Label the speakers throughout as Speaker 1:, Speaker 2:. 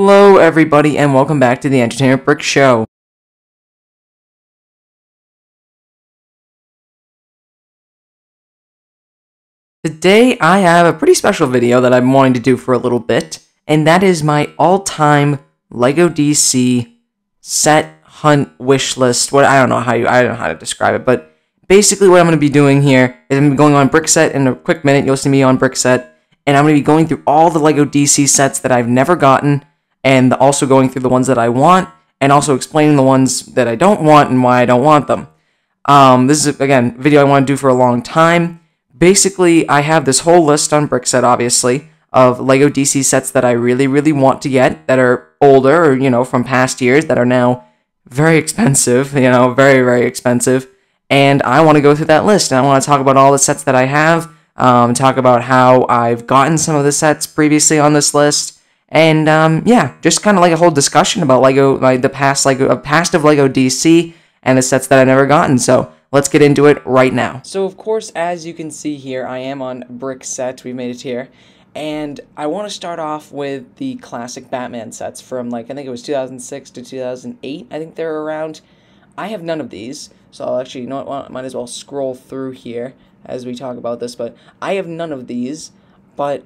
Speaker 1: Hello everybody and welcome back to the Entertainment Brick Show. Today I have a pretty special video that I'm wanting to do for a little bit, and that is my all-time LEGO DC set hunt wish list. I don't know how to describe it, but basically what I'm going to be doing here is I'm going to be going on Brickset in a quick minute. You'll see me on Brickset, and I'm going to be going through all the LEGO DC sets that I've never gotten, and also going through the ones that I want, and also explaining the ones that I don't want and why I don't want them. This is, again, a video I want to do for a long time. Basically, I have this whole list on Brickset, obviously, of LEGO DC sets that I really, really want to get, that are older, or, you know, from past years, that are now very expensive, you know, very, very expensive, and I want to go through that list, and I want to talk about all the sets that I have, talk about how I've gotten some of the sets previously on this list, and, yeah, just kind of like a whole discussion about LEGO, like the past of LEGO DC, and the sets that I've never gotten, so let's get into it right now. So, of course, as you can see here, I am on Brickset, we made it here, and I want to start off with the classic Batman sets from, like, I think it was 2006 to 2008, I think they're around. I have none of these, so I'll actually, you know what, might as well scroll through here as we talk about this, but I have none of these, but,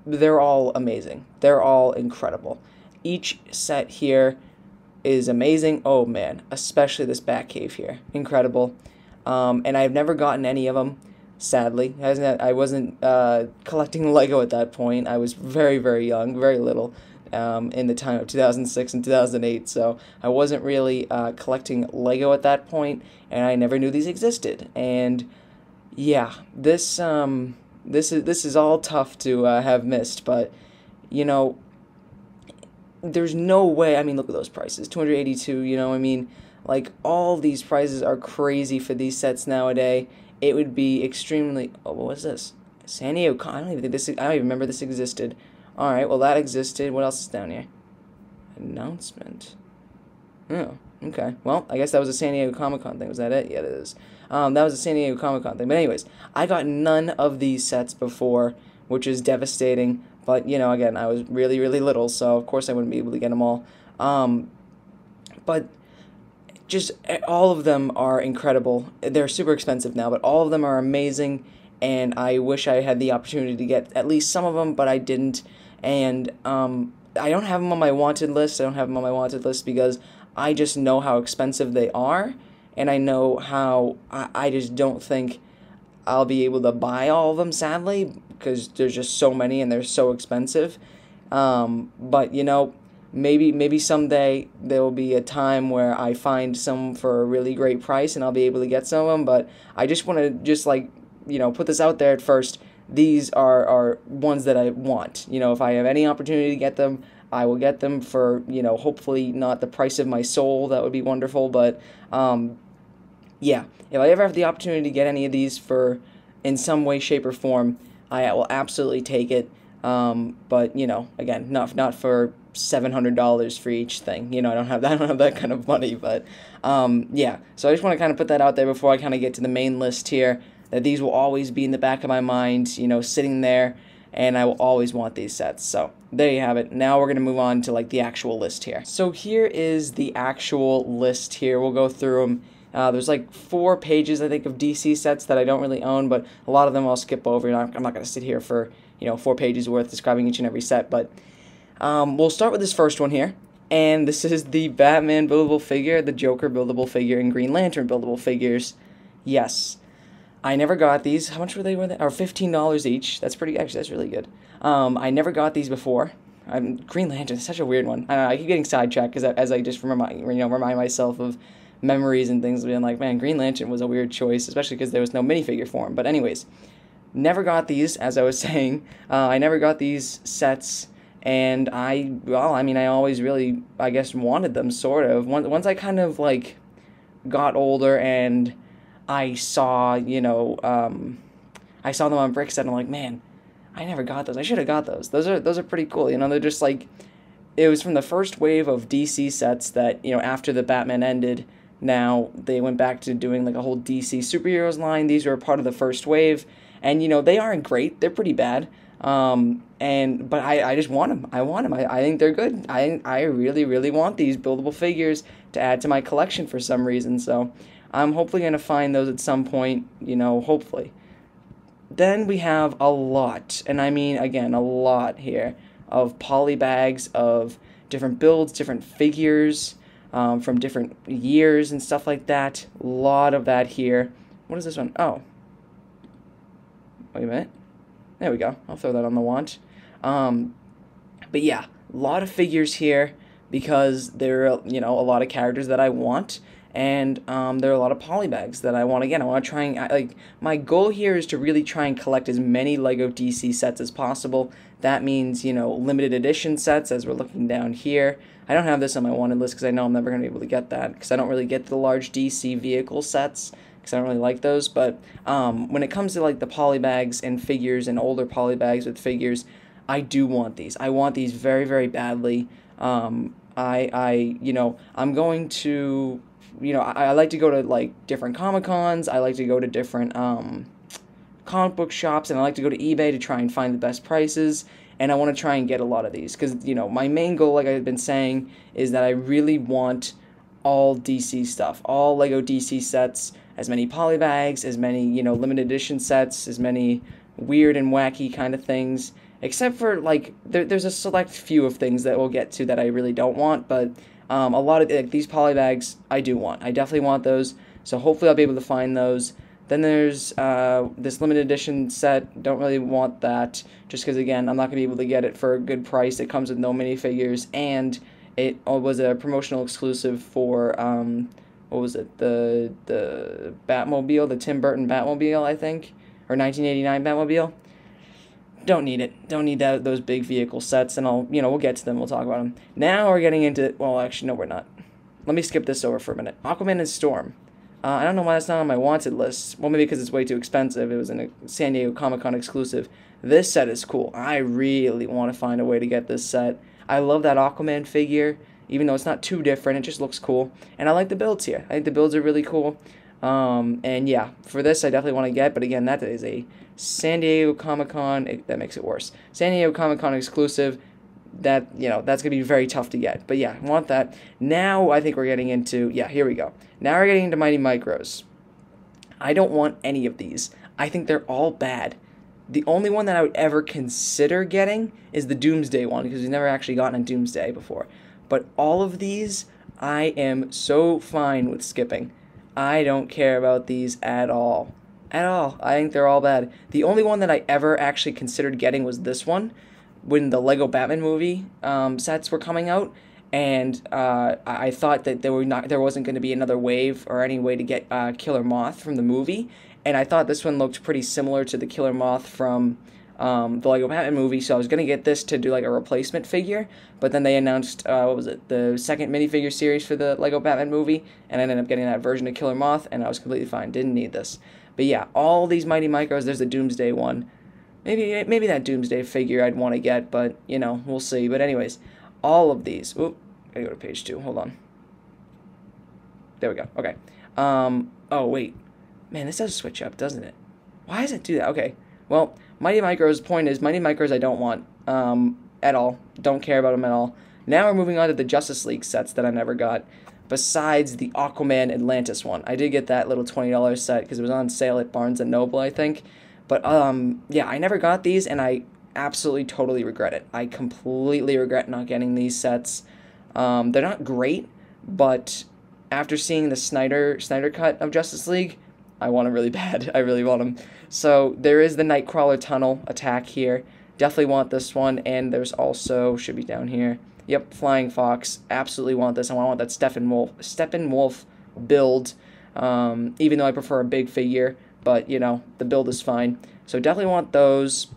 Speaker 1: they're all amazing. They're all incredible. Each set here is amazing. Oh man, especially this Batcave here. Incredible. And I've never gotten any of them, sadly. I wasn't collecting Lego at that point. I was very, very young, very little, in the time of 2006 and 2008, so I wasn't really collecting Lego at that point, and I never knew these existed. And yeah, this is all tough to have missed, but, you know, there's no way. I mean, look at those prices, $282, you know, I mean, like, all these prices are crazy for these sets nowadays. It would be extremely, oh, what was this? San Diego, I don't even remember this existed. Alright, well, that existed. What else is down here? Announcement. Oh, okay. Well, I guess that was a San Diego Comic-Con thing. Was that it? Yeah, it is. That was a San Diego Comic-Con thing. But anyways, I got none of these sets before, which is devastating. But, you know, again, I was really, really little, so of course I wouldn't be able to get them all. But just all of them are incredible. They're super expensive now, but all of them are amazing, and I wish I had the opportunity to get at least some of them, but I didn't. And I don't have them on my wanted list. I don't have them on my wanted list because I just know how expensive they are, and I know how I just don't think I'll be able to buy all of them, sadly, because there's just so many and they're so expensive. But, you know, maybe someday there will be a time where I find some for a really great price and I'll be able to get some of them. But I just want to like, you know, put this out there at first. These are ones that I want. You know, if I have any opportunity to get them, I will get them for, you know, hopefully not the price of my soul. That would be wonderful. But, yeah, if I ever have the opportunity to get any of these for, in some way, shape, or form, I will absolutely take it. But, you know, again, not for $700 for each thing. You know, I don't have that kind of money. But, yeah, so I just want to kind of put that out there before I kind of get to the main list here, that these will always be in the back of my mind, you know, sitting there, and I will always want these sets. So there you have it. Now we're going to move on to, like, the actual list here. So here is the actual list here. We'll go through them. There's like 4 pages, I think, of DC sets that I don't really own, but a lot of them I'll skip over. I'm not going to sit here for, you know, 4 pages worth describing each and every set, but we'll start with this first one here, and this is the Batman buildable figure, the Joker buildable figure, and Green Lantern buildable figures. Yes. I never got these. How much were they? Or $15 each. That's pretty, actually, that's really good. I never got these before. Green Lantern is such a weird one. I don't know, I keep getting sidetracked as I just remind myself of memories and things, being like, man, Green Lantern was a weird choice, especially because there was no minifigure for him. But anyways, never got these, as I was saying. I never got these sets, and I always really, I guess, wanted them, sort of. Once I kind of, like, got older and I saw, you know, I saw them on Brickset, and I'm like, man, I never got those. I should have got those. Those are pretty cool, you know, they're just, like, it was from the first wave of DC sets that, you know, after the Batman ended, now they went back to doing, like, a whole DC superheroes line. These were part of the first wave, and, you know, they aren't great. They're pretty bad. But I just want them. I want them. I think they're good. I really, really want these buildable figures to add to my collection for some reason. So I'm hopefully going to find those at some point, you know, hopefully. Then we have a lot, and I mean, again, a lot here, of polybags of different builds, different figures, from different years and stuff like that. A lot of that here. What is this one? Oh. Wait a minute. There we go. I'll throw that on the wand. But yeah, a lot of figures here because there are, you know, a lot of characters that I want. And there are a lot of polybags that I want. Again, I want to try and, like, my goal here is to really try and collect as many LEGO DC sets as possible. That means, you know, limited edition sets, as we're looking down here. I don't have this on my wanted list because I know I'm never going to be able to get that, because I don't really get the large DC vehicle sets, because I don't really like those. But when it comes to, like, the polybags and figures and older polybags with figures, I do want these. I want these very, very badly. You know, I'm going to... You know, I like to go to, like, different Comic-Cons. I like to go to different comic book shops, and I like to go to eBay to try and find the best prices. And I want to try and get a lot of these because, you know, my main goal, like I've been saying, is that I really want all DC stuff, all LEGO DC sets, as many polybags, as many, you know, limited edition sets, as many weird and wacky kind of things. Except for, like, there's a select few of things that we'll get to that I really don't want, but... a lot of, like, these polybags I do want. I definitely want those, so hopefully I'll be able to find those. Then there's this limited edition set. Don't really want that, just because, again, I'm not going to be able to get it for a good price. It comes with no minifigures, and it was a promotional exclusive for, what was it, the Batmobile, the Tim Burton Batmobile, I think, or 1989 Batmobile. Don't need it. Don't need those big vehicle sets, and we'll get to them. We'll talk about them. Now we're getting into, well, actually, no, we're not. Let me skip this over for a minute. Aquaman and Storm. I don't know why that's not on my wanted list. Well, maybe because it's way too expensive. It was a San Diego Comic-Con exclusive. This set is cool. I really want to find a way to get this set. I love that Aquaman figure, even though it's not too different. It just looks cool. And I like the builds here. I think the builds are really cool. And yeah, for this I definitely want to get, but again, that is a San Diego Comic-Con, that makes it worse. San Diego Comic-Con exclusive, that, you know, that's going to be very tough to get. But yeah, I want that. Now I think we're getting into, yeah, here we go. Now we're getting into Mighty Micros. I don't want any of these. I think they're all bad. The only one that I would ever consider getting is the Doomsday one, because we've never actually gotten a Doomsday before. But all of these, I am so fine with skipping. I don't care about these at all. At all. I think they're all bad. The only one that I ever actually considered getting was this one, when the Lego Batman movie sets were coming out, and I thought that there wasn't going to be another wave or any way to get Killer Moth from the movie, and I thought this one looked pretty similar to the Killer Moth from the Lego Batman movie, so I was going to get this to do like a replacement figure, but then they announced, what was it, the second minifigure series for the Lego Batman movie, and I ended up getting that version of Killer Moth, and I was completely fine, didn't need this. But yeah, all these Mighty Micros, there's a Doomsday one. Maybe that Doomsday figure I'd want to get, but, you know, we'll see. But anyways, all of these, oop, gotta go to page 2, hold on. There we go, okay. Oh, wait. Man, this does switch up, doesn't it? Why does it do that? Okay, well, Mighty Micros, point is, Mighty Micros I don't want at all. Don't care about them at all. Now we're moving on to the Justice League sets that I never got, besides the Aquaman Atlantis one. I did get that little $20 set because it was on sale at Barnes & Noble, I think. But, yeah, I never got these, and I absolutely, totally regret it. I completely regret not getting these sets. They're not great, but after seeing the Snyder cut of Justice League, I want them really bad. I really want them. So there is the Nightcrawler tunnel attack here. Definitely want this one. And there's also, should be down here. Yep, Flying Fox. Absolutely want this. I want that Steppenwolf build. Even though I prefer a big figure. But, you know, the build is fine. So definitely want those.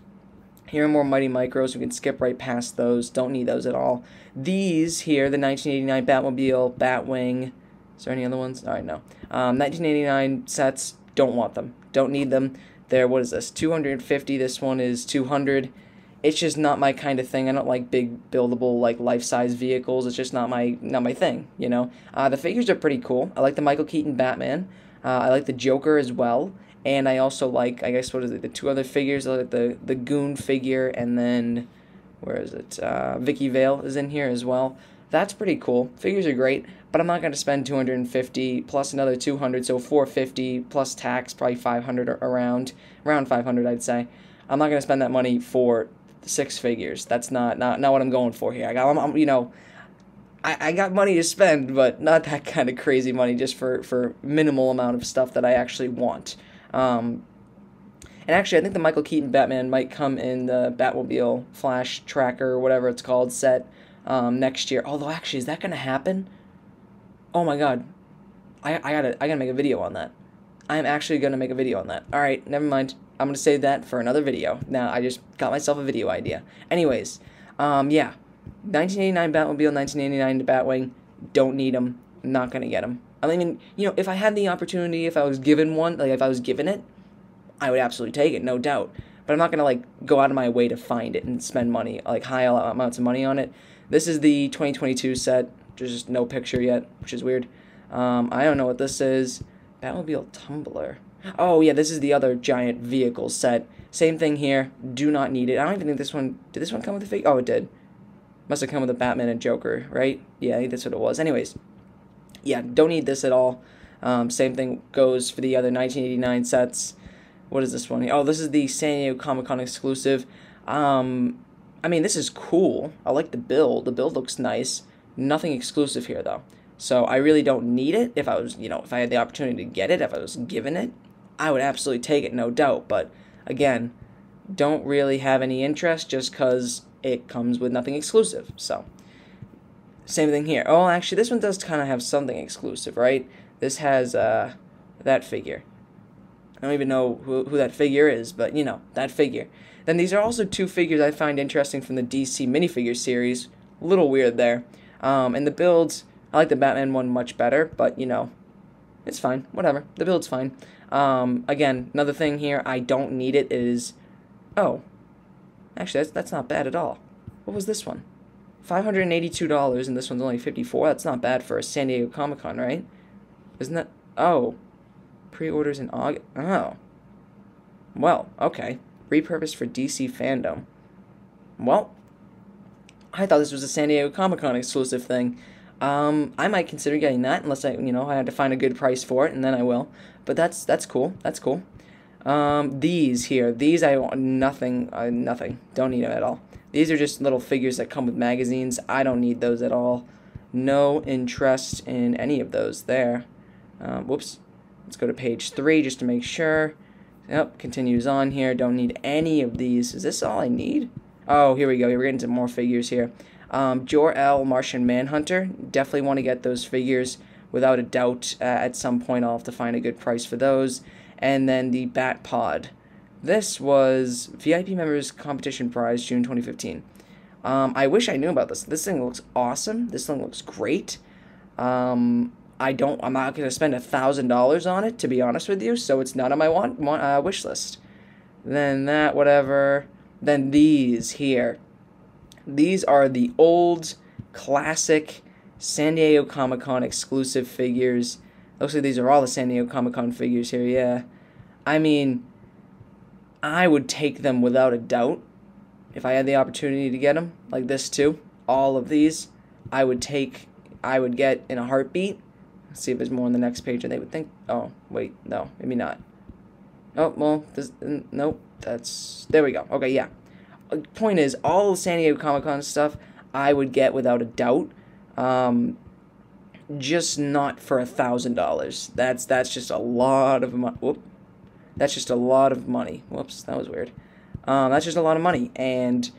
Speaker 1: Here are more Mighty Micros. We can skip right past those. Don't need those at all. These here, the 1989 Batmobile, Batwing. Is there any other ones? All right, no. 1989 sets, don't want them. Don't need them. They're, what is this, 250. This one is 200. It's just not my kind of thing. I don't like big, buildable, like, life-size vehicles. It's just not my thing, you know? The figures are pretty cool. I like the Michael Keaton Batman. I like the Joker as well. And I also like, I guess, what is it, the two other figures, the Goon figure, and then, where is it, Vicky Vale is in here as well. That's pretty cool. Figures are great, but I'm not going to spend 250 plus another 200, so 450 plus tax, probably 500 around 500, I'd say. I'm not going to spend that money for 6 figures. That's not what I'm going for here. I got money to spend, but not that kind of crazy money, just for minimal amount of stuff that I actually want. And actually, I think the Michael Keaton Batman might come in the Batmobile Flash Tracker, or whatever it's called, set next year. Although, actually, is that going to happen? Oh my god. I gotta make a video on that. I'm actually going to make a video on that. Alright, never mind. I'm going to save that for another video. Now, I just got myself a video idea. Anyways, yeah. 1989 Batmobile, 1989 Batwing, don't need them, not going to get them. I mean, if I had the opportunity, if I was given one, like if I was given it, I would absolutely take it, no doubt. But I'm not going to, like, go out of my way to find it and spend money, like, high amounts of money on it. This is the 2022 set. There's just no picture yet, which is weird. I don't know what this is. Batmobile Tumbler. Oh, yeah, this is the other giant vehicle set. Same thing here. Do not need it. I don't even think this one... Did this one come with a figure? Oh, it did. Must have come with a Batman and Joker, right? Yeah, I think that's what it was. Anyways, yeah, don't need this at all. Same thing goes for the other 1989 sets. What is this one? Oh, this is the San Diego Comic-Con exclusive. I mean, this is cool. I like the build. The build looks nice. Nothing exclusive here, though. So I really don't need it. If I was, if I had the opportunity to get it, if I was given it, I would absolutely take it, no doubt. But, again, don't really have any interest just because it comes with nothing exclusive. So, same thing here. Oh, actually, this one does kind of have something exclusive, right? This has that figure. I don't even know who that figure is, but, that figure. Then these are also 2 figures I find interesting from the DC Minifigures series. A little weird there. And the builds, I like the Batman one much better, but, it's fine. Whatever. The build's fine. Again, another thing here, I don't need it is... Oh. Actually, that's not bad at all. What was this one? $582, and this one's only $54. That's not bad for a San Diego Comic-Con, right? Isn't that... Oh. Pre-orders in August. Oh. Well, okay. Repurposed for DC fandom. Well, I thought this was a San Diego Comic-Con exclusive thing. I might consider getting that, unless I had to find a good price for it, and then I will. But that's cool. That's cool. These here. These I want nothing. Nothing. Don't need them at all. These are just little figures that come with magazines. I don't need those at all. No interest in any of those there. Whoops. Let's go to page 3 just to make sure. Yep, continues on here. Don't need any of these. Is this all I need? Oh, here we go. We're getting to more figures here. Jor-El, Martian Manhunter. Definitely want to get those figures without a doubt. At some point, I'll have to find a good price for those. And then the Bat Pod. This was VIP Members Competition Prize, June 2015. I wish I knew about this. This thing looks awesome. This thing looks great. I'm not going to spend $1,000 on it, to be honest with you, so it's not on my wish list. Then that, whatever. Then these here. These are the old, classic San Diego Comic-Con exclusive figures. Looks like these are all the San Diego Comic-Con figures here, yeah. I mean, I would take them without a doubt. If I had the opportunity to get them, like this too, all of these, I would get in a heartbeat. Let's see if there's more on the next page, and they would think, oh, wait, no, maybe not. Oh, well, nope, there we go. Okay, yeah. Point is, all San Diego Comic-Con stuff, I would get without a doubt. Just not for $1,000. That's just a lot of money. Whoop. That's just a lot of money. Whoops, that was weird. That's just a lot of money, and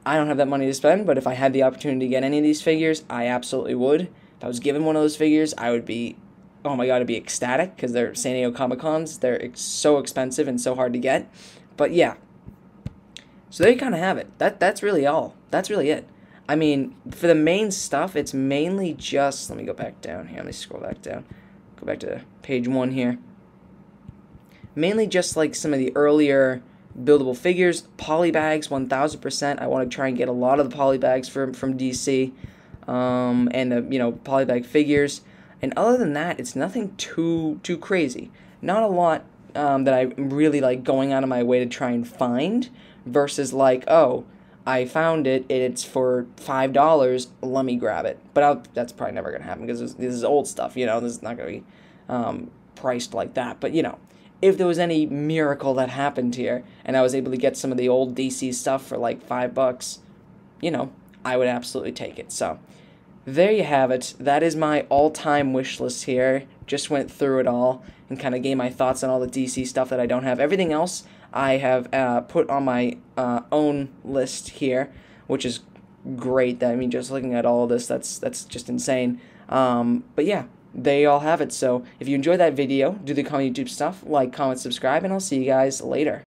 Speaker 1: I don't have that money to spend, but if I had the opportunity to get any of these figures, I absolutely would. If I was given one of those figures, I would be, oh my god, I'd be ecstatic, because they're San Diego Comic-Cons. They're so expensive and so hard to get. But yeah. So there you kind of have it. That's really all. That's really it. I mean, for the main stuff, it's mainly just... Let me go back down here. Let me scroll back down. Go back to page 1 here. Mainly just like some of the earlier buildable figures. Polybags, 1000%. I want to try and get a lot of the Polybags from DC. And the, Polybag figures. And other than that, it's nothing too crazy. Not a lot that I'm really like going out of my way to try and find, versus like, oh, I found it, it's for $5, let me grab it. But that's probably never gonna happen because this is old stuff, you know. This is not gonna be priced like that. But you know, if there was any miracle that happened here and I was able to get some of the old DC stuff for like $5, you know, I would absolutely take it. So there you have it. That is my all-time wish list here. Just went through it all and kind of gave my thoughts on all the DC stuff that I don't have. Everything else I have put on my own list here, which is great. I mean, just looking at all of this, that's just insane. But yeah, they all have it. So if you enjoyed that video, do the common YouTube stuff, like, comment, subscribe, and I'll see you guys later.